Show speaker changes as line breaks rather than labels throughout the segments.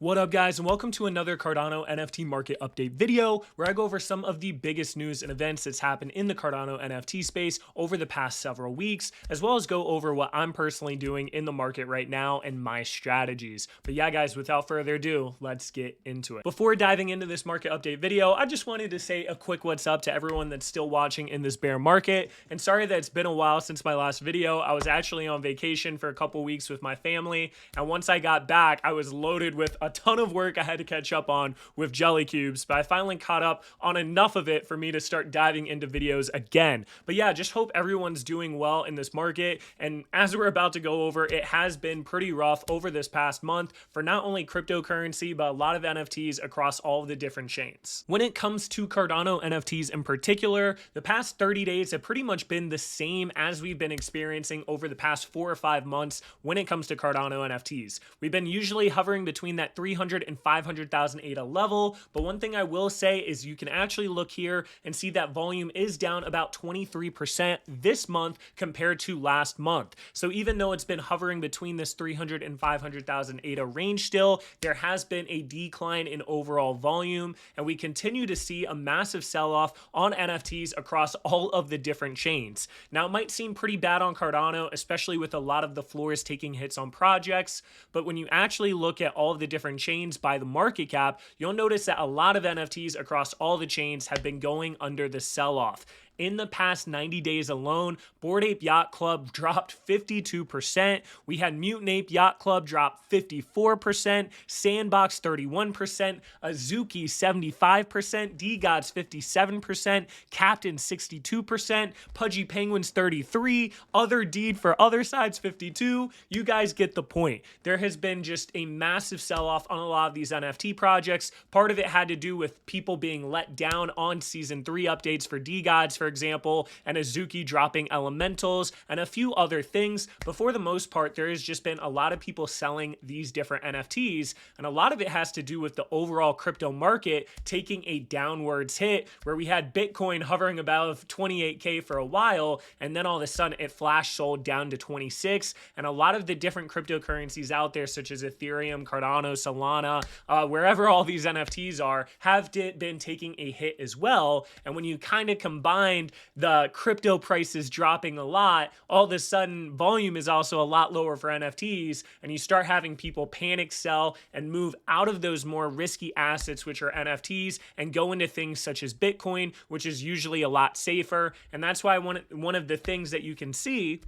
What up guys, and welcome to another Cardano NFT market update video where I go over some of the biggest news and events that's happened in the Cardano NFT space over the past several weeks, as well as go over what I'm personally doing in the market right now and my strategies. But yeah guys, without further ado, let's get into it. Before diving into this market update video, I just wanted to say a quick what's up to everyone that's still watching in this bear market, and sorry that it's been a while since my last video. I was actually on vacation for a couple weeks with my family, and once I got back, I was loaded with a ton of work I had to catch up on with Jellycubes, but I finally caught up on enough of it for me to start diving into videos again. But yeah, just hope everyone's doing well in this market, and as we're about to go over, it has been pretty rough over this past month for not only cryptocurrency, but a lot of NFTs across all of the different chains. When it comes to Cardano NFTs in particular, the past 30 days have pretty much been the same as we've been experiencing over the past 4 or 5 months when it comes to Cardano NFTs. We've been usually hovering between that 300 and 500,000 ADA level, but one thing I will say is you can actually look here and see that volume is down about 23% this month compared to last month. So even though it's been hovering between this 300 and 500,000 ADA range still, there has been a decline in overall volume, and we continue to see a massive sell-off on NFTs across all of the different chains. Now, it might seem pretty bad on Cardano, especially with a lot of the floors taking hits on projects, but when you actually look at all of the different chains by the market cap, you'll notice that a lot of NFTs across all the chains have been going under the sell-off. In the past 90 days alone, Bored Ape Yacht Club dropped 52%. We had Mutant Ape Yacht Club drop 54%, Sandbox 31%, Azuki 75%, D-Gods 57%, Captain 62%, Pudgy Penguins 33%, Other Deed for Other Sides 52%. You guys get the point. There has been just a massive sell-off on a lot of these NFT projects. Part of it had to do with people being let down on Season 3 updates for D-Gods, for example, and Azuki dropping elementals and a few other things. But for the most part, there has just been a lot of people selling these different NFTs, and a lot of it has to do with the overall crypto market taking a downwards hit, where we had Bitcoin hovering above 28K for a while, and then all of a sudden it flash sold down to 26, and a lot of the different cryptocurrencies out there, such as Ethereum, Cardano, Solana, wherever all these NFTs are, have been taking a hit as well. And when you kind of combine the crypto prices dropping a lot, all of a sudden volume is also a lot lower for NFTs, and you start having people panic sell and move out of those more risky assets, which are NFTs, and go into things such as Bitcoin, which is usually a lot safer. And that's why one of the things that you can see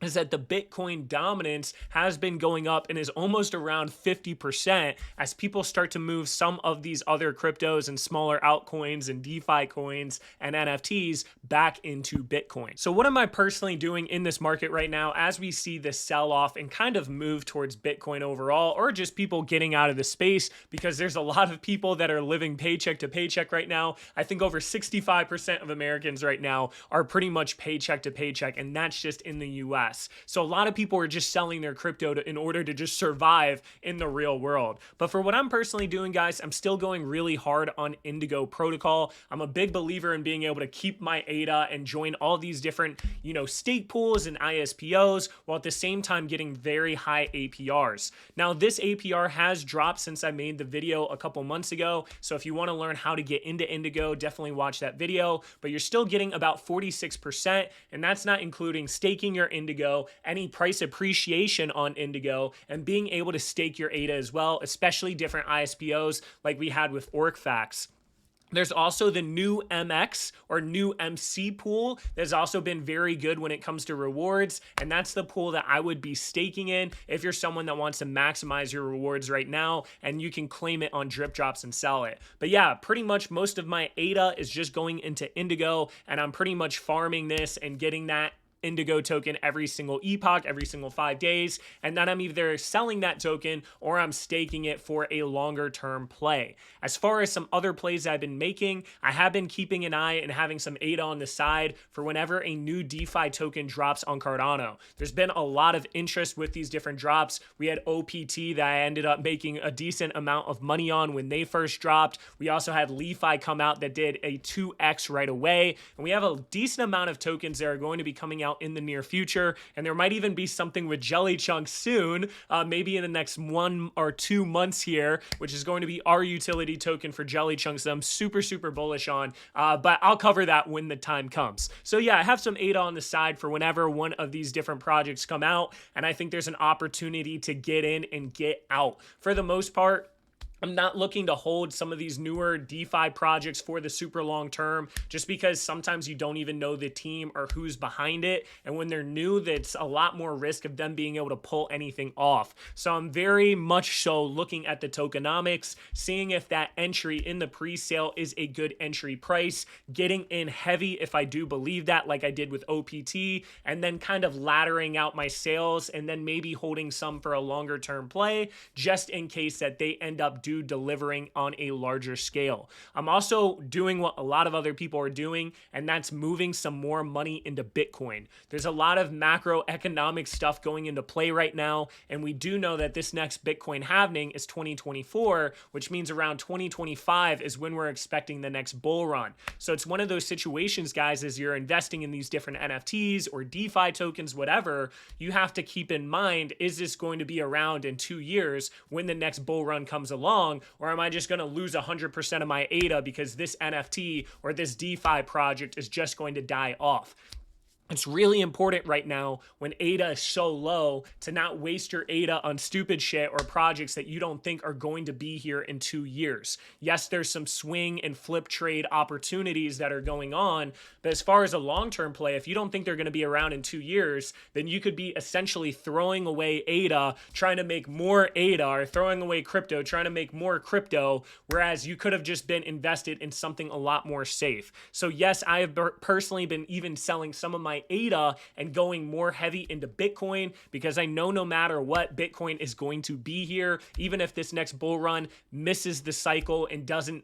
is that the Bitcoin dominance has been going up and is almost around 50% as people start to move some of these other cryptos and smaller altcoins and DeFi coins and NFTs back into Bitcoin. So what am I personally doing in this market right now as we see this sell-off and kind of move towards Bitcoin overall, or just people getting out of the space? Because there's a lot of people that are living paycheck to paycheck right now. I think over 65% of Americans right now are pretty much paycheck to paycheck, and that's just in the US. So a lot of people are just selling their crypto in order to just survive in the real world. But for what I'm personally doing, guys, I'm still going really hard on Indigo protocol. I'm a big believer in being able to keep my ADA and join all these different, stake pools and ISPOs, while at the same time getting very high APRs. Now, this APR has dropped since I made the video a couple months ago. So if you want to learn how to get into Indigo, definitely watch that video. But you're still getting about 46%, and that's not including staking your Indigo, any price appreciation on Indigo, and being able to stake your ADA as well, especially different ISPOs like we had with OrcFax. There's also the new MX or new MC pool that's also been very good when it comes to rewards, and that's the pool that I would be staking in if you're someone that wants to maximize your rewards right now, and you can claim it on drip drops and sell it. But yeah, pretty much most of my ADA is just going into Indigo, and I'm pretty much farming this and getting that Indigo token every single epoch, every single 5 days, and then I'm either selling that token or I'm staking it for a longer term play. As far as some other plays I've been making, I have been keeping an eye and having some ADA on the side for whenever a new DeFi token drops on Cardano. There's been a lot of interest with these different drops. We had OPT that I ended up making a decent amount of money on when they first dropped. We also had LeFi come out that did a 2x right away, and we have a decent amount of tokens that are going to be coming out out in the near future, and there might even be something with Jellychunks soon, maybe in the next 1 or 2 months here, which is going to be our utility token for Jellychunks that I'm super bullish on, but I'll cover that when the time comes. So yeah, I have some ADA on the side for whenever one of these different projects come out, and I think there's an opportunity to get in and get out. For the most part, I'm not looking to hold some of these newer DeFi projects for the super long term, just because sometimes you don't even know the team or who's behind it. And when they're new, that's a lot more risk of them being able to pull anything off. So I'm very much so looking at the tokenomics, seeing if that entry in the pre-sale is a good entry price, getting in heavy if I do believe that, like I did with OPT, and then kind of laddering out my sales and then maybe holding some for a longer term play, just in case that they end up delivering on a larger scale. I'm also doing what a lot of other people are doing, and that's moving some more money into Bitcoin. There's a lot of macroeconomic stuff going into play right now, and we do know that this next Bitcoin halving is 2024, which means around 2025 is when we're expecting the next bull run. So it's one of those situations, guys, as you're investing in these different NFTs or DeFi tokens, whatever, you have to keep in mind, is this going to be around in 2 years when the next bull run comes along? Or am I just going to lose 100% of my ADA because this NFT or this DeFi project is just going to die off? It's really important right now when ADA is so low to not waste your ADA on stupid shit or projects that you don't think are going to be here in 2 years. Yes, there's some swing and flip trade opportunities that are going on, but as far as a long-term play, if you don't think they're going to be around in 2 years, then you could be essentially throwing away ADA, trying to make more ADA, or throwing away crypto, trying to make more crypto, whereas you could have just been invested in something a lot more safe. So yes, I have personally been even selling some of my ADA and going more heavy into Bitcoin, because I know no matter what, Bitcoin is going to be here. Even if this next bull run misses the cycle and doesn't,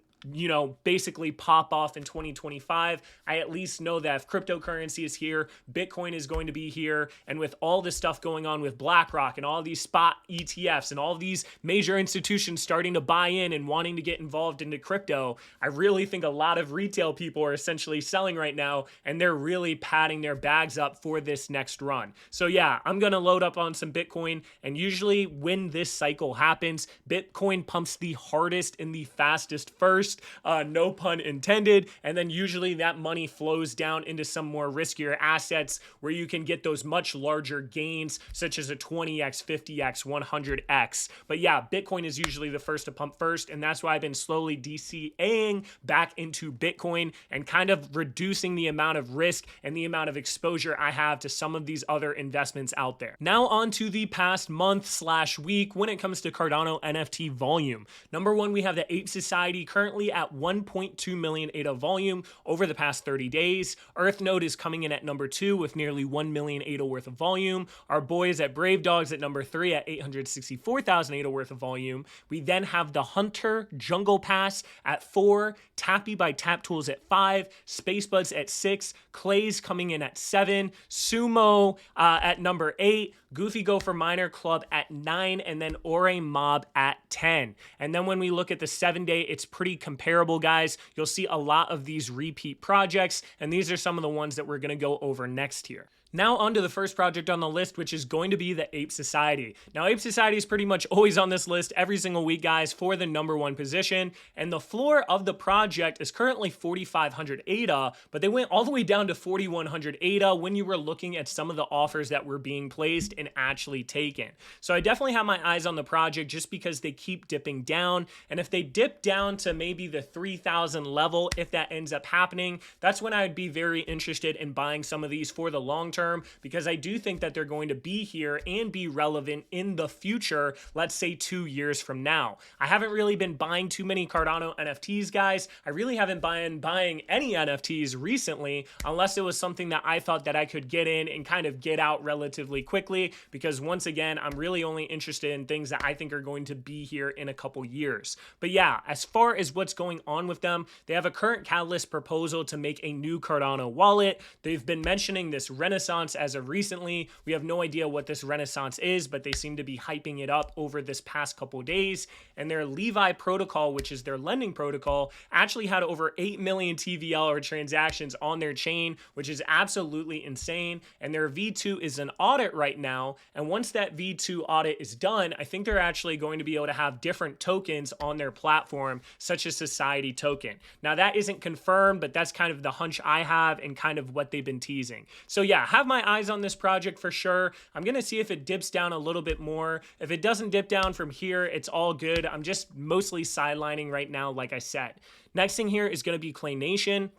basically pop off in 2025, I at least know that if cryptocurrency is here, Bitcoin is going to be here. And with all this stuff going on with BlackRock and all these spot ETFs and all these major institutions starting to buy in and wanting to get involved into crypto, I really think a lot of retail people are essentially selling right now, and they're really padding their bags up for this next run. So yeah, I'm going to load up on some Bitcoin, and usually when this cycle happens, Bitcoin pumps the hardest and the fastest first. No pun intended. And then usually that money flows down into some more riskier assets where you can get those much larger gains, such as a 20x, 50x, 100x. But yeah, Bitcoin is usually the first to pump first, and that's why I've been slowly DCAing back into Bitcoin and kind of reducing the amount of risk and the amount of exposure I have to some of these other investments out there. Now on to the past month/week when it comes to Cardano NFT volume. Number one, we have the Ape Society currently at 1.2 million ADA volume over the past 30 days. EarthNode is coming in at number 2 with nearly 1 million ADA worth of volume. Our boys at Bravedogs at number 3 at 864,000 ADA worth of volume. We then have the Hunter Jungle Pass at 4, Tappy by Taptools at 5, Spacebudz at 6, Clay's coming in at 7, Sumo at number 8, Goofy Gopher Miner Club at 9, and then Oremob at 10. And then when we look at the 7-day, it's pretty comparable, guys. You'll see a lot of these repeat projects, and these are some of the ones that we're going to go over next here. Now on to the first project on the list, which is going to be the Ape Society. Now, Ape Society is pretty much always on this list every single week, guys, for the number 1 position. And the floor of the project is currently 4,500 ADA, but they went all the way down to 4,100 ADA when you were looking at some of the offers that were being placed and actually taken. So I definitely have my eyes on the project just because they keep dipping down. And if they dip down to maybe the 3,000 level, if that ends up happening, that's when I would be very interested in buying some of these for the long term, because I do think that they're going to be here and be relevant in the future, let's say 2 years from now. I haven't really been buying too many Cardano NFTs, guys. I really haven't been buying any NFTs recently, unless it was something that I thought that I could get in and kind of get out relatively quickly, because once again, I'm really only interested in things that I think are going to be here in a couple years. But yeah, as far as what's going on with them, they have a current Catalyst proposal to make a new Cardano wallet. They've been mentioning this Renaissance Renaissance as of recently. We have no idea what this Renaissance is, but they seem to be hyping it up over this past couple days. And their Levi protocol, which is their lending protocol, actually had over 8 million TVL or transactions on their chain, which is absolutely insane. And their V2 is an audit right now. And once that V2 audit is done, I think they're actually going to be able to have different tokens on their platform, such as Society Token. Now, that isn't confirmed, but that's kind of the hunch I have and kind of what they've been teasing. So yeah, have my eyes on this project for sure. I'm going to see if it dips down a little bit more. If it doesn't dip down from here, it's all good. I'm just mostly sidelining right now, like I said. Next thing here is going to be Clay Nation.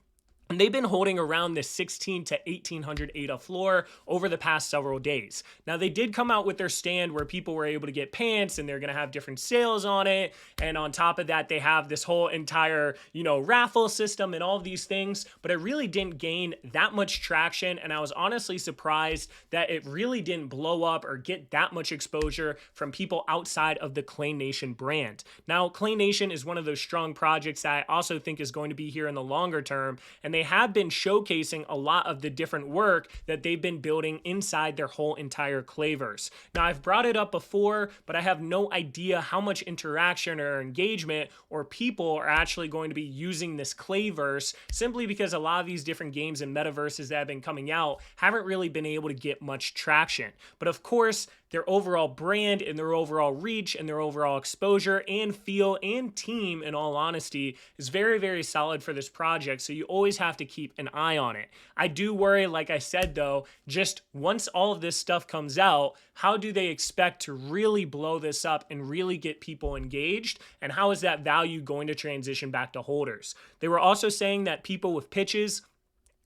And they've been holding around this 16 to 1800 ADA floor over the past several days. Now, they did come out with their stand where people were able to get pants and they're going to have different sales on it. And on top of that, they have this whole entire, raffle system and all of these things. But it really didn't gain that much traction. And I was honestly surprised that it really didn't blow up or get that much exposure from people outside of the Clay Nation brand. Now, Clay Nation is one of those strong projects that I also think is going to be here in the longer term. And they have been showcasing a lot of the different work that they've been building inside their whole entire Clayverse. Now, I've brought it up before, but I have no idea how much interaction or engagement or people are actually going to be using this Clayverse, simply because a lot of these different games and metaverses that have been coming out haven't really been able to get much traction. But of course, their overall brand and their overall reach and their overall exposure and feel and team, in all honesty, is very, very solid for this project. So you always have to keep an eye on it. I do worry, like I said, though, just once all of this stuff comes out, how do they expect to really blow this up and really get people engaged? And how is that value going to transition back to holders? They were also saying that people with pitches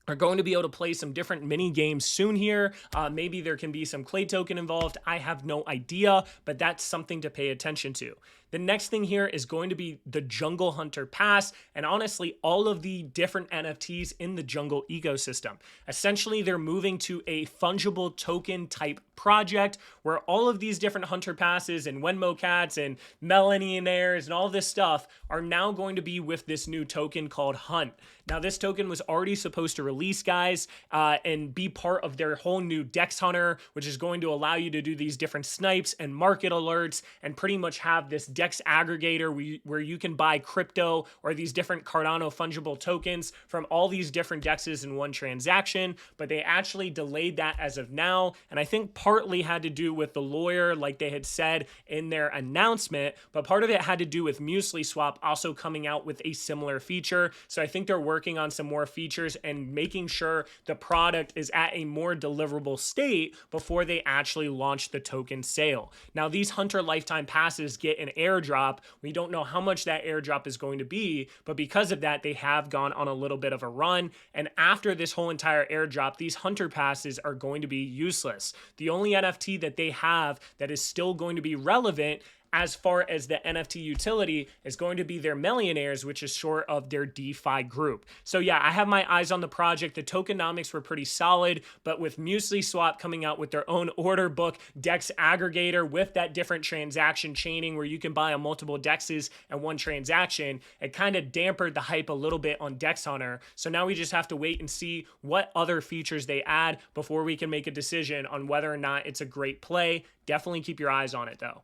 are going to be able to play some different mini games soon here. Maybe there can be some Clay token involved. I have no idea, but that's something to pay attention to. The next thing here is going to be the Jungle Hunter Pass, and honestly, all of the different NFTs in the jungle ecosystem. Essentially, they're moving to a fungible token type project where all of these different Hunter Passes and Wenmo Cats and Millionaires and all this stuff are now going to be with this new token called Hunt. Now, this token was already supposed to release, guys, and be part of their whole new Dex Hunter, which is going to allow you to do these different snipes and market alerts and pretty much have this Dex aggregator where you can buy crypto or these different Cardano fungible tokens from all these different dexes in one transaction. But they actually delayed that as of now, and I think partly had to do with the lawyer, like they had said in their announcement, but part of it had to do with MuesliSwap also coming out with a similar feature. So I think they're working on some more features and making sure the product is at a more deliverable state before they actually launch the token sale. Now, these Hunter lifetime passes get an airdrop. We don't know how much that airdrop is going to be, but because of that, they have gone on a little bit of a run. And after this whole entire airdrop, these Hunter passes are going to be useless. The only NFT that they have that is still going to be relevant as far as the NFT utility is going to be their Millionaires, which is short of their DeFi group. So yeah, I have my eyes on the project. The tokenomics were pretty solid, but with MuesliSwap coming out with their own order book DEX aggregator with that different transaction chaining where you can buy on multiple DEXs and one transaction, it kind of dampened the hype a little bit on Dex Hunter. So now we just have to wait and see what other features they add before we can make a decision on whether or not it's a great play. Definitely keep your eyes on it though.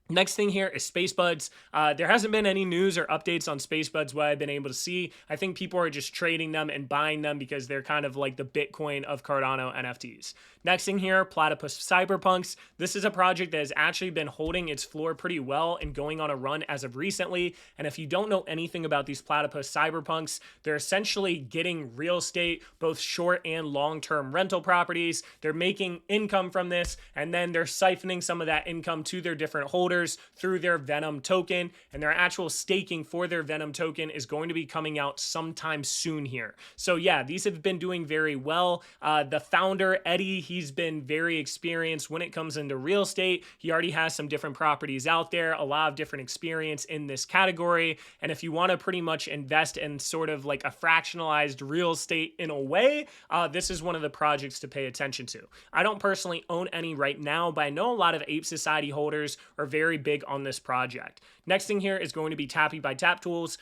Next thing here is Spacebudz. There hasn't been any news or updates on Spacebudz what I've been able to see. I think people are just trading them and buying them because they're kind of like the Bitcoin of Cardano NFTs. Next thing here, Platypus Cyberpunks. This is a project that has actually been holding its floor pretty well and going on a run as of recently. And if you don't know anything about these Platypus Cyberpunks, they're essentially getting real estate, both short and long-term rental properties. They're making income from this, and then they're siphoning some of that income to their different holders through their Venom token, and their actual staking for their Venom token is going to be coming out sometime soon here. So yeah, these have been doing very well. The founder, Eddie, he's been very experienced when it comes into real estate. He already has some different properties out there, a lot of different experience in this category. And if you want to pretty much invest in sort of like a fractionalized real estate in a way, this is one of the projects to pay attention to. I don't personally own any right now, but I know a lot of Ape Society holders are very big on this project. Next thing here is going to be Tappy Taptools.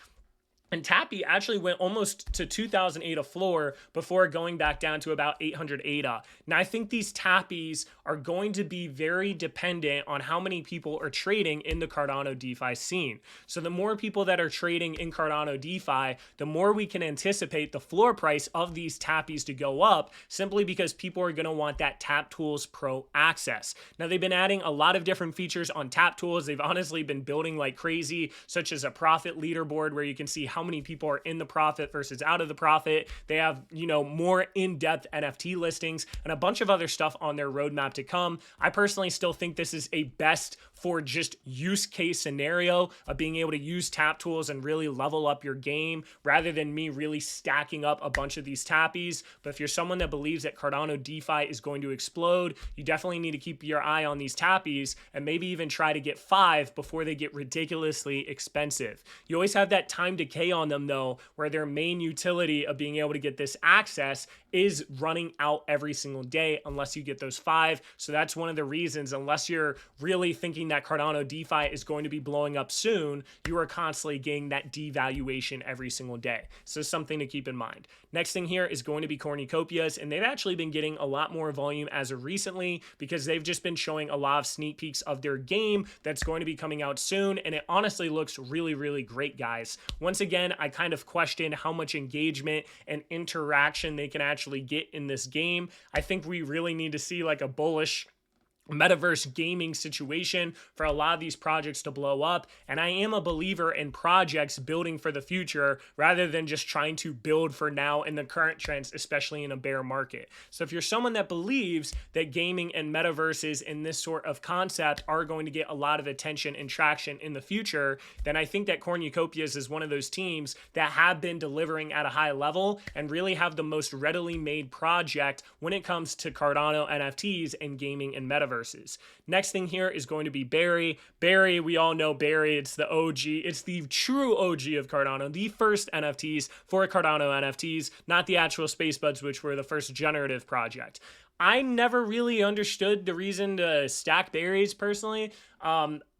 And Tappy actually went almost to 2,000 ADA floor before going back down to about 800 ADA. Now, I think these Tappies are going to be very dependent on how many people are trading in the Cardano DeFi scene. So the more people that are trading in Cardano DeFi, the more we can anticipate the floor price of these Tappies to go up, simply because people are going to want that Taptools Pro access. Now, they've been adding a lot of different features on Taptools. They've honestly been building like crazy, such as a profit leaderboard where you can see how many people are in the profit versus out of the profit. They have, more in-depth NFT listings and a bunch of other stuff on their roadmap to come. I personally still think this is a best for just use case scenario of being able to use Taptools and really level up your game rather than me really stacking up a bunch of these Tappies. But if you're someone that believes that Cardano DeFi is going to explode, you definitely need to keep your eye on these Tappies and maybe even try to get 5 before they get ridiculously expensive. You always have that time decay on them though, where their main utility of being able to get this access is running out every single day unless you get those 5. So that's one of the reasons, unless you're really thinking that Cardano DeFi is going to be blowing up soon, you are constantly getting that devaluation every single day. So something to keep in mind. Next thing here is going to be Cornucopias, and they've actually been getting a lot more volume as of recently because they've just been showing a lot of sneak peeks of their game that's going to be coming out soon, and it honestly looks really, really great, guys. Once again, I kind of question how much engagement and interaction they can actually get in this game. I think we really need to see like a bullish metaverse gaming situation for a lot of these projects to blow up. And I am a believer in projects building for the future rather than just trying to build for now in the current trends, especially in a bear market. So if you're someone that believes that gaming and metaverses in this sort of concept are going to get a lot of attention and traction in the future, then I think that Cornucopias is one of those teams that have been delivering at a high level and really have the most readily made project when it comes to Cardano NFTs and gaming and metaverse. Next thing here is going to be Barry. Barry, we all know Barry. It's the OG. It's the true OG of Cardano, the first NFTs for Cardano NFTs, not the actual Spacebudz, which were the first generative project. I never really understood the reason to stack berries personally.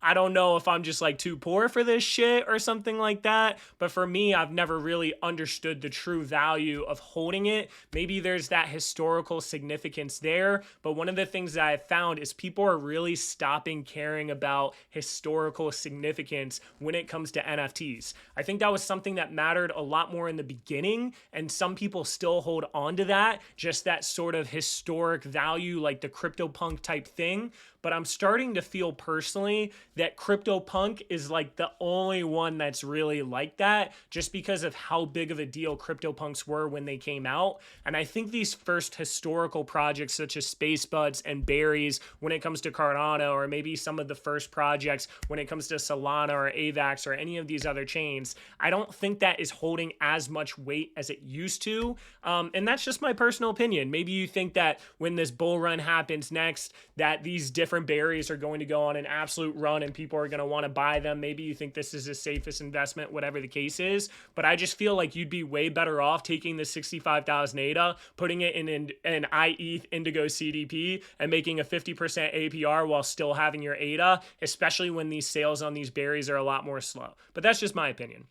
I don't know if I'm just like too poor for this shit or something like that, but for me, I've never really understood the true value of holding it. Maybe there's that historical significance there, but one of the things that I've found is people are really stopping caring about historical significance when it comes to NFTs. I think that was something that mattered a lot more in the beginning, and some people still hold on to that, just that sort of historic value, like the CryptoPunk type thing. But I'm starting to feel personally that CryptoPunk is like the only one that's really like that, just because of how big of a deal CryptoPunks were when they came out. And I think these first historical projects such as Spacebudz and Berries when it comes to Cardano, or maybe some of the first projects when it comes to Solana or AVAX or any of these other chains, I don't think that is holding as much weight as it used to. And that's just my personal opinion. Maybe you think that when this bull run happens next, that these different berries are going to go on an absolute run and people are going to want to buy them. Maybe you think this is the safest investment, whatever the case is. But I just feel like you'd be way better off taking the 65,000 ADA, putting it in an IETH Indigo CDP and making a 50% APR while still having your ADA, especially when these sales on these berries are a lot more slow. But that's just my opinion.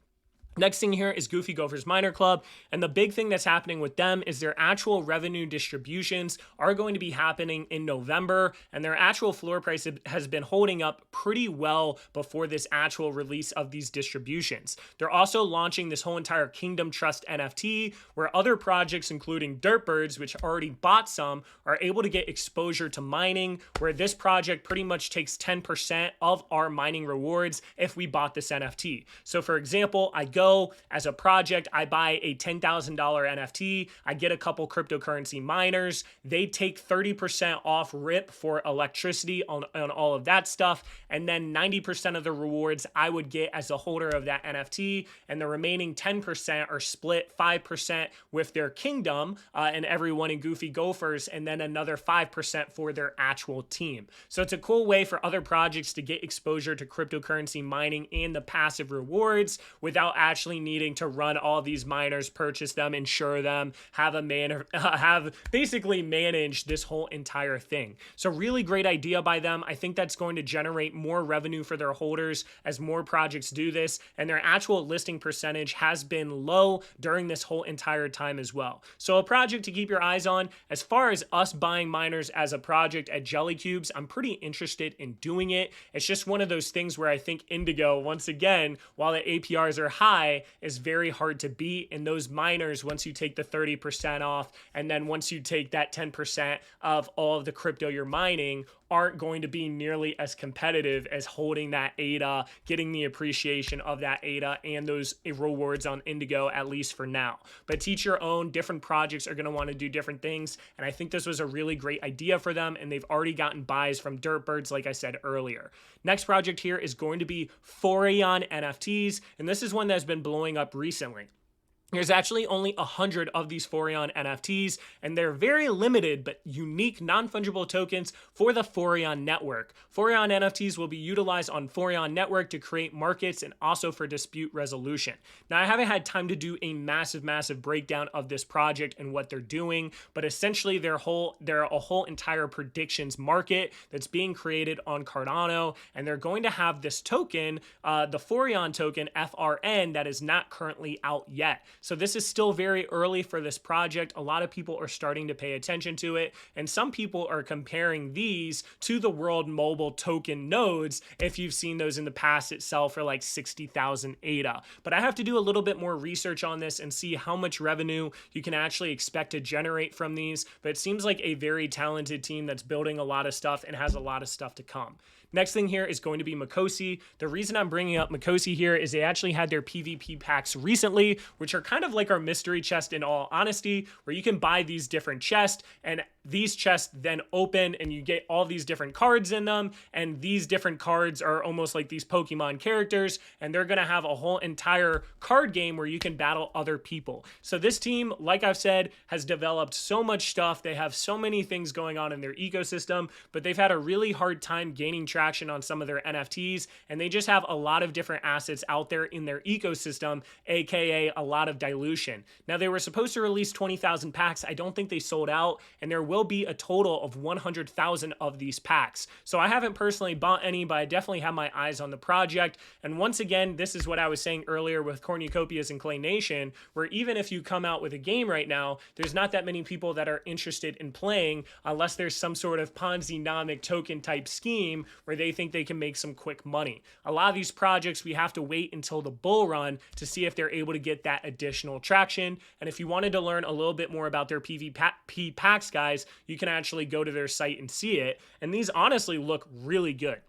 Next thing here is Goofy Gopher's Miner Club, and the big thing that's happening with them is their actual revenue distributions are going to be happening in November, and their actual floor price has been holding up pretty well before this actual release of these distributions. They're also launching this whole entire Kingdom Trust NFT, where other projects, including Derp Birds, which already bought some, are able to get exposure to mining, where this project pretty much takes 10% of our mining rewards if we bought this NFT. So for example, I go as a project, I buy a $10,000 NFT, I get a couple cryptocurrency miners, they take 30% off RIP for electricity on all of that stuff, and then 90% of the rewards I would get as a holder of that NFT, and the remaining 10% are split 5% with their kingdom and everyone in Goofy Gophers, and then another 5% for their actual team. So it's a cool way for other projects to get exposure to cryptocurrency mining and the passive rewards without actually needing to run all these miners, purchase them, insure them, have basically manage this whole entire thing. So really great idea by them. I think that's going to generate more revenue for their holders as more projects do this, and their actual listing percentage has been low during this whole entire time as well. So a project to keep your eyes on. As far as us buying miners as a project at Jellycubes, I'm pretty interested in doing it. It's just one of those things where I think Indigo, once again, while the APRs are high, is very hard to beat. And those miners, once you take the 30% off, and then once you take that 10% of all of the crypto you're mining, aren't going to be nearly as competitive as holding that ADA, getting the appreciation of that ADA and those rewards on Indigo, at least for now. But teach your own. Different projects are going to want to do different things, and I think this was a really great idea for them, and they've already gotten buys from Derp Birds, like I said earlier. Next project here is going to be Foreon NFTs, and this is one that's been blowing up recently. There's actually only 100 of these Foreon NFTs, and they're very limited but unique non-fungible tokens for the Foreon network. Foreon NFTs will be utilized on Foreon network to create markets and also for dispute resolution. Now, I haven't had time to do a massive breakdown of this project and what they're doing, but essentially they're a whole entire predictions market that's being created on Cardano, and they're going to have this token, the Foreon token, FRN, that is not currently out yet. So this is still very early for this project. A lot of people are starting to pay attention to it, and some people are comparing these to the World Mobile Token nodes. If you've seen those in the past, it sell for like 60,000 ADA. But I have to do a little bit more research on this and see how much revenue you can actually expect to generate from these. But it seems like a very talented team that's building a lot of stuff and has a lot of stuff to come. Next thing here is going to be Mocossi. The reason I'm bringing up Mocossi here is they actually had their PvP packs recently, which are kind of like our mystery chest in all honesty, where you can buy these different chests, and these chests then open and you get all these different cards in them, and these different cards are almost like these Pokemon characters, and they're going to have a whole entire card game where you can battle other people. So this team, like I've said, has developed so much stuff. They have so many things going on in their ecosystem, but they've had a really hard time gaining traction on some of their NFTs, and they just have a lot of different assets out there in their ecosystem, aka a lot of dilution. Now, they were supposed to release 20,000 packs. I don't think they sold out, and there will be a total of 100,000 of these packs. So I haven't personally bought any, but I definitely have my eyes on the project. And once again, this is what I was saying earlier with Cornucopias and Clay Nation, where even if you come out with a game right now, there's not that many people that are interested in playing unless there's some sort of Ponzi-nomic token type scheme where they think they can make some quick money. A lot of these projects, we have to wait until the bull run to see if they're able to get that additional traction. And if you wanted to learn a little bit more about their PvP packs, guys, you can actually go to their site and see it. And these honestly look really good.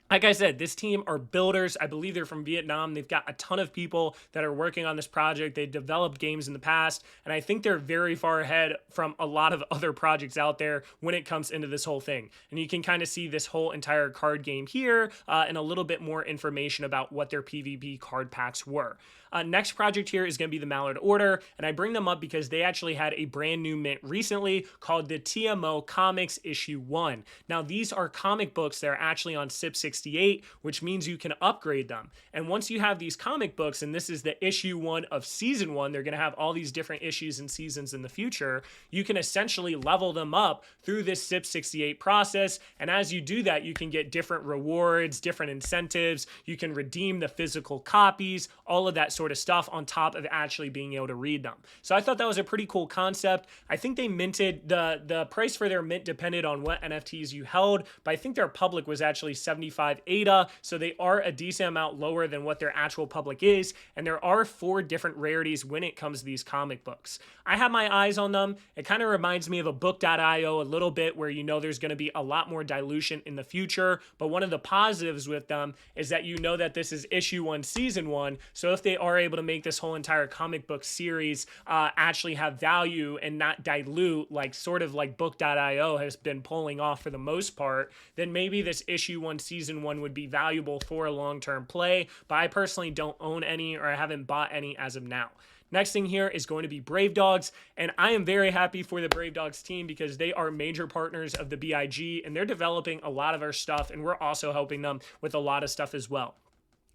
Like I said, this team are builders. I believe they're from Vietnam. They've got a ton of people that are working on this project. They developed games in the past, and I think they're very far ahead from a lot of other projects out there when it comes into this whole thing. And you can kind of see this whole entire card game here and a little bit more information about what their PvP card packs were. Next project here is going to be the Mallard Order, and I bring them up because they actually had a brand new mint recently called the TMO Comics Issue 1. Now, these are comic books that are actually on CIP68, which means you can upgrade them. And once you have these comic books, and this is the issue 1 of season 1, they're going to have all these different issues and seasons in the future, you can essentially level them up through this CIP68 process. And as you do that, you can get different rewards, different incentives, you can redeem the physical copies, all of that sort of stuff on top of actually being able to read them. So I thought that was a pretty cool concept. I think they minted, the price for their mint depended on what NFTs you held, but I think their public was actually 75 ADA, so they are a decent amount lower than what their actual public is, and there are 4 different rarities when it comes to these comic books. I have my eyes on them. It kind of reminds me of a book.io a little bit, where you know there's going to be a lot more dilution in the future, but one of the positives with them is that you know that this is issue 1, season 1, so if they are able to make this whole entire comic book series actually have value and not dilute, like sort of like book.io has been pulling off for the most part, then maybe this issue 1, season 1 would be valuable for a long-term play, but I personally don't own any, or I haven't bought any as of now. Next thing here is going to be Bravedogs, and I am very happy for the Bravedogs team because they are major partners of the BIG, and they're developing a lot of our stuff, and we're also helping them with a lot of stuff as well.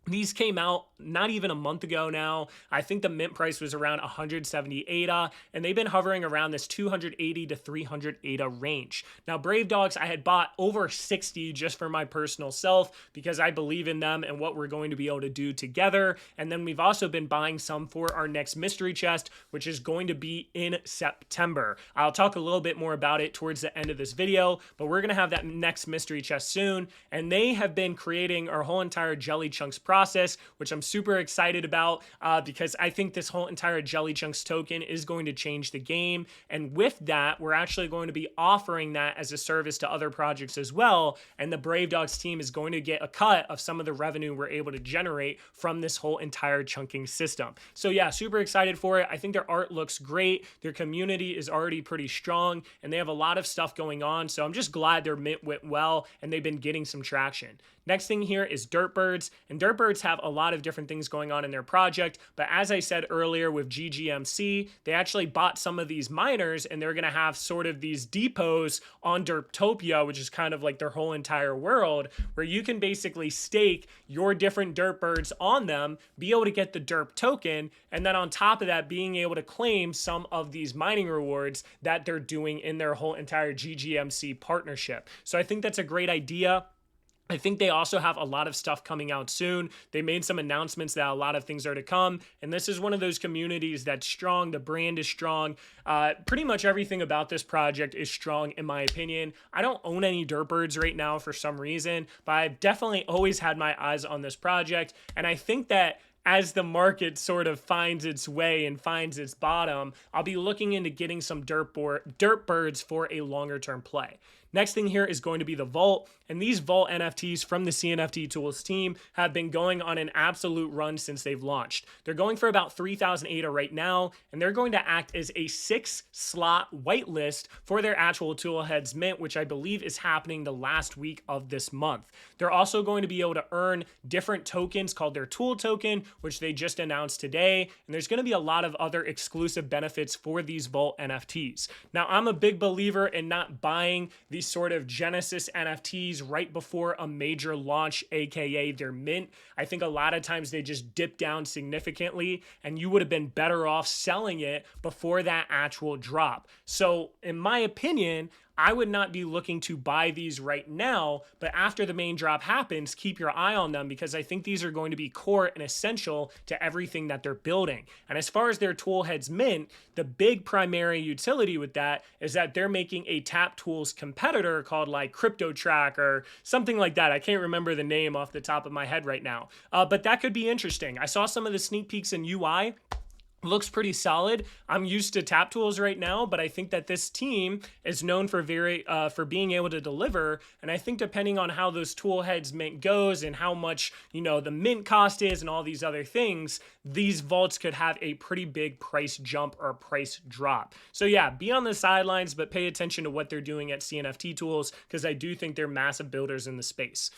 These came out not even a month ago now. I think the mint price was around 170 ADA, and they've been hovering around this 280 to 300 ADA range. Now, Bravedogs, I had bought over 60 just for my personal self because I believe in them and what we're going to be able to do together. And then we've also been buying some for our next mystery chest, which is going to be in September. I'll talk a little bit more about it towards the end of this video, but we're going to have that next mystery chest soon. And they have been creating our whole entire Jelly Chunks process, which I'm super excited about because I think this whole entire Jelly Chunks token is going to change the game. And with that, we're actually going to be offering that as a service to other projects as well. And the Bravedogs team is going to get a cut of some of the revenue we're able to generate from this whole entire chunking system. So yeah, super excited for it. I think their art looks great. Their community is already pretty strong and they have a lot of stuff going on. So I'm just glad their mint went well and they've been getting some traction. Next thing here is Derp Birds, and Derp Birds have a lot of different things going on in their project, but as I said earlier with GGMC, they actually bought some of these miners and they're going to have sort of these depots on Derptopia, which is kind of like their whole entire world, where you can basically stake your different Derp Birds on them, be able to get the Derp token, and then on top of that, being able to claim some of these mining rewards that they're doing in their whole entire GGMC partnership. So I think that's a great idea. I think they also have a lot of stuff coming out soon. They made some announcements that a lot of things are to come. And this is one of those communities that's strong. The brand is strong. Pretty much everything about this project is strong, in my opinion. I don't own any Derp Birds right now for some reason, but I've definitely always had my eyes on this project. And I think that as the market sort of finds its way and finds its bottom, I'll be looking into getting some Derp Birds for a longer term play. Next thing here is going to be the Vault, and these Vault NFTs from the CNFT Tools team have been going on an absolute run since they've launched. They're going for about 3,000 ADA right now, and they're going to act as a 6-slot whitelist for their actual Toolheads mint, which I believe is happening the last week of this month. They're also going to be able to earn different tokens called their Tool token, which they just announced today, and there's going to be a lot of other exclusive benefits for these Vault NFTs. Now, I'm a big believer in not buying these sort of Genesis NFTs right before a major launch, aka their mint. I think a lot of times they just dip down significantly and you would have been better off selling it before that actual drop. So in my opinion, I would not be looking to buy these right now, but after the main drop happens, keep your eye on them because I think these are going to be core and essential to everything that they're building. And as far as their Toolheads mint, the big primary utility with that is that they're making a Taptools competitor called like CryptoTrack or something like that. I can't remember the name off the top of my head right now, but that could be interesting. I saw some of the sneak peeks in UI. Looks pretty solid. I'm used to Taptools right now, but I think that this team is known for for being able to deliver. And I think depending on how those Toolheads mint goes and how much, the mint cost is and all these other things, these vaults could have a pretty big price jump or price drop. So yeah, be on the sidelines, but pay attention to what they're doing at CNFT Tools because I do think they're massive builders in the space.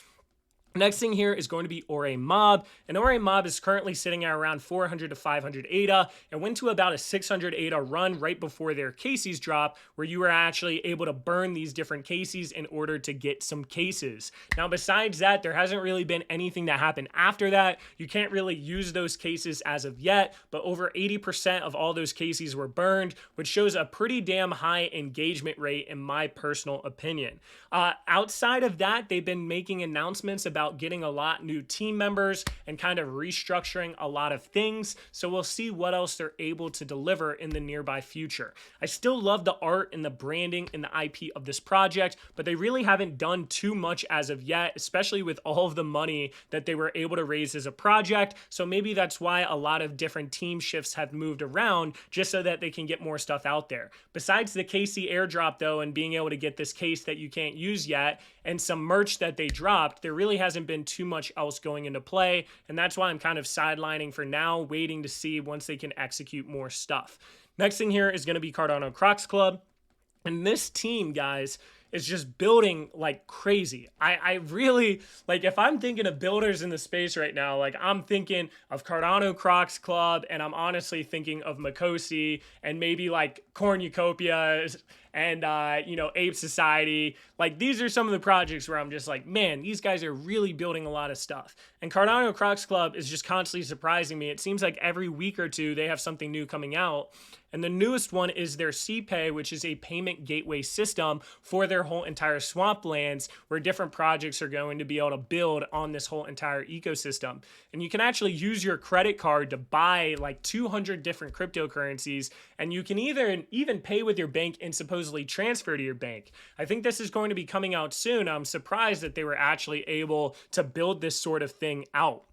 Next thing here is going to be Oremob, and Oremob is currently sitting at around 400 to 500 ADA and went to about a 600 ADA run right before their cases drop, where you were actually able to burn these different cases in order to get some cases. Now, besides that, there hasn't really been anything that happened after that. You can't really use those cases as of yet, but over 80% of all those cases were burned, which shows a pretty damn high engagement rate in my personal opinion. Outside of that, they've been making announcements about getting a lot new team members and kind of restructuring a lot of things. So we'll see what else they're able to deliver in the nearby future. I still love the art and the branding and the IP of this project, but they really haven't done too much as of yet, especially with all of the money that they were able to raise as a project. So maybe that's why a lot of different team shifts have moved around just so that they can get more stuff out there. Besides the KC airdrop though, and being able to get this case that you can't use yet and some merch that they dropped, there really hasn't been too much else going into play, and that's why I'm kind of sidelining for now, waiting to see once they can execute more stuff. Next thing here is going to be Cardano Crocs Club, and this team, guys, is just building like crazy. I really, like, if I'm thinking of builders in the space right now, like I'm thinking of Cardano Crocs Club, and I'm honestly thinking of Mocossi and maybe like Cornucopias and, you know, Ape Society. Like, these are some of the projects where I'm just like, man, these guys are really building a lot of stuff. And Cardano Crocs Club is just constantly surprising me. It seems like every week or two they have something new coming out. And the newest one is their CPay, which is a payment gateway system for their whole entire swamplands, where different projects are going to be able to build on this whole entire ecosystem. And you can actually use your credit card to buy like 200 different cryptocurrencies, and you can even pay with your bank and supposedly transfer to your bank. I think this is going to be coming out soon. I'm surprised that they were actually able to build this sort of thing out.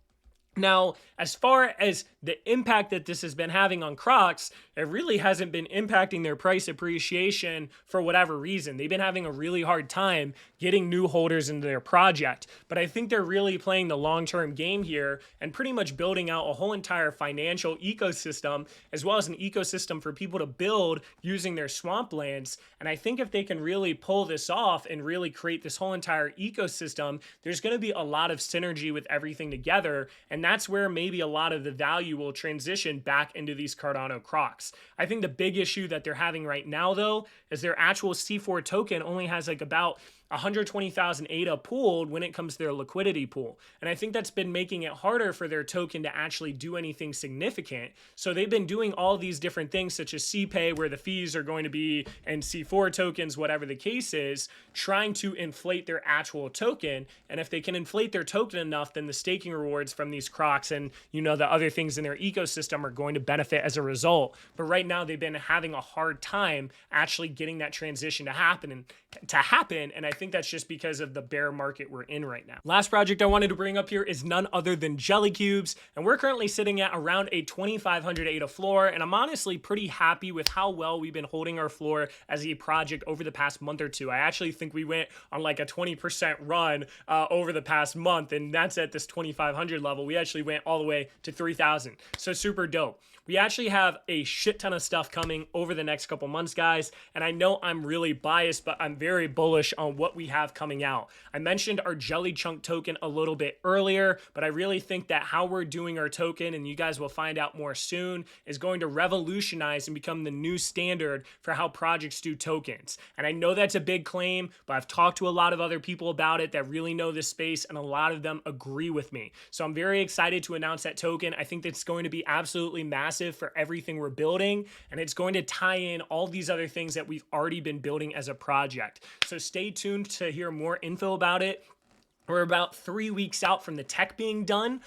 Now, as far as the impact that this has been having on Crocs, it really hasn't been impacting their price appreciation for whatever reason. They've been having a really hard time getting new holders into their project. But I think they're really playing the long-term game here and pretty much building out a whole entire financial ecosystem, as well as an ecosystem for people to build using their swamplands. And I think if they can really pull this off and really create this whole entire ecosystem, there's going to be a lot of synergy with everything together. And that's where maybe a lot of the value will transition back into these Cardano Crocs. I think the big issue that they're having right now, though, is their actual C4 token only has like about 120,000 ADA pooled when it comes to their liquidity pool. And I think that's been making it harder for their token to actually do anything significant. So they've been doing all these different things, such as CPay, where the fees are going to be, and C4 tokens, whatever the case is, trying to inflate their actual token. And if they can inflate their token enough, then the staking rewards from these Crocs and, you know, the other things in their ecosystem are going to benefit as a result. But right now they've been having a hard time actually getting that transition to happen. And I think that's just because of the bear market we're in right now. Last project I wanted to bring up here is none other than Jellycubes, and we're currently sitting at around a 2,500 ADA floor, and I'm honestly pretty happy with how well we've been holding our floor as a project over the past month or two. I actually think we went on like a 20% run over the past month, and that's at this 2,500 level. We actually went all the way to 3,000, so super dope. We actually have a shit ton of stuff coming over the next couple months, guys, and I know I'm really biased, but I'm very bullish on what we have coming out. I mentioned our Jelly Chunk token a little bit earlier, but I really think that how we're doing our token, and you guys will find out more soon, is going to revolutionize and become the new standard for how projects do tokens. And I know that's a big claim, but I've talked to a lot of other people about it that really know this space, and a lot of them agree with me. So I'm very excited to announce that token. I think that's going to be absolutely massive for everything we're building, and it's going to tie in all these other things that we've already been building as a project. So stay tuned to hear more info about it. We're about 3 weeks out from the tech being done,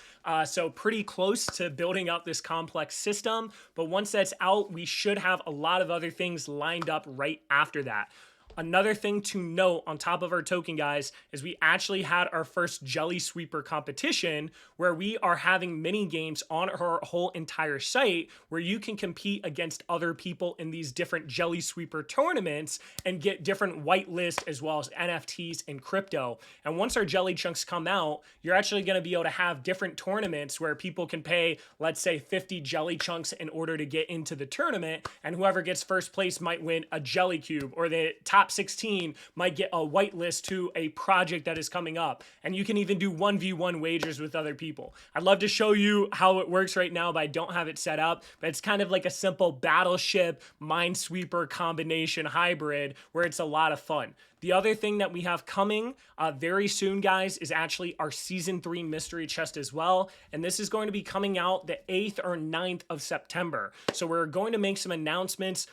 so pretty close to building out this complex system. But once that's out, we should have a lot of other things lined up right after that. Another thing to note on top of our token, guys, is we actually had our first Jelly Sweeper competition where we are having mini games on our whole entire site where you can compete against other people in these different Jelly Sweeper tournaments and get different whitelist as well as NFTs and crypto. And once our Jelly Chunks come out, you're actually going to be able to have different tournaments where people can pay, let's say, 50 Jelly Chunks in order to get into the tournament, and whoever gets first place might win a Jellycube, or the top 16 might get a whitelist to a project that is coming up. And you can even do 1v1 wagers with other people. I'd love to show you how it works right now, but I don't have it set up. But it's kind of like a simple battleship minesweeper combination hybrid where it's a lot of fun. The other thing that we have coming very soon, guys, is actually our Season 3 mystery chest as well. And this is going to be coming out the 8th or 9th of September. So we're going to make some announcements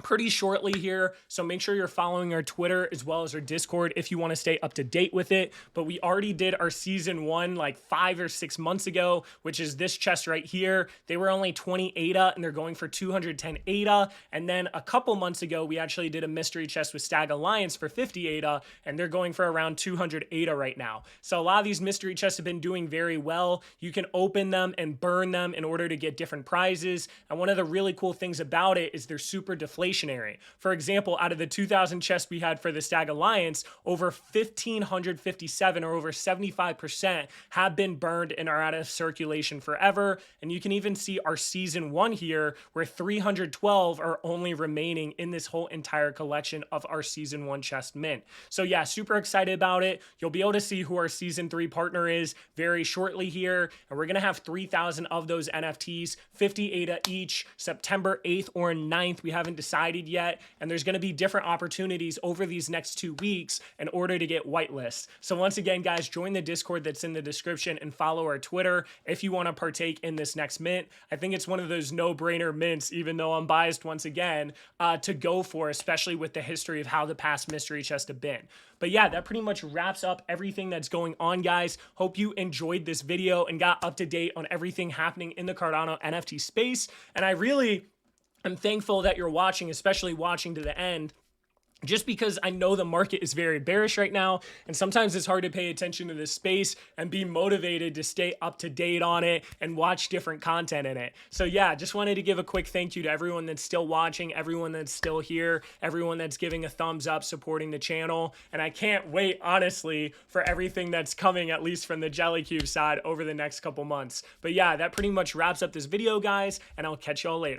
pretty shortly here, so make sure you're following our Twitter as well as our Discord if you want to stay up to date with it. But we already did our Season 1 like 5 or 6 months ago, which is this chest right here. They were only 20 ADA and they're going for 210 ADA. And then a couple months ago, we actually did a mystery chest with Stag Alliance for 50 ADA, and they're going for around 200 ADA right now. So a lot of these mystery chests have been doing very well. You can open them and burn them in order to get different prizes. And one of the really cool things about it is they're super deflationary. For example, out of the 2,000 chests we had for the Stag Alliance, over 1,557 or over 75% have been burned and are out of circulation forever. And you can even see our Season 1 here, where 312 are only remaining in this whole entire collection of our Season 1 chest mint. So yeah, super excited about it. You'll be able to see who our Season 3 partner is very shortly here. And we're going to have 3,000 of those NFTs, 50 ADA each, September 8th or 9th. We haven't decided decided yet, and there's going to be different opportunities over these next 2 weeks in order to get whitelists. So once again, guys, join the Discord that's in the description and follow our Twitter if you want to partake in this next mint. I think it's one of those no-brainer mints, even though I'm biased once again, to go for, especially with the history of how the past mystery chests have been. But yeah, that pretty much wraps up everything that's going on, guys. Hope you enjoyed this video and got up to date on everything happening in the Cardano NFT space. And I really am thankful that you're watching, especially watching to the end, just because I know the market is very bearish right now, and sometimes it's hard to pay attention to this space and be motivated to stay up to date on it and watch different content in it. So yeah, just wanted to give a quick thank you to everyone that's still watching, everyone that's still here, everyone that's giving a thumbs up, supporting the channel, and I can't wait, honestly, for everything that's coming, at least from the Jellycube side, over the next couple months. But yeah, that pretty much wraps up this video, guys, and I'll catch y'all later.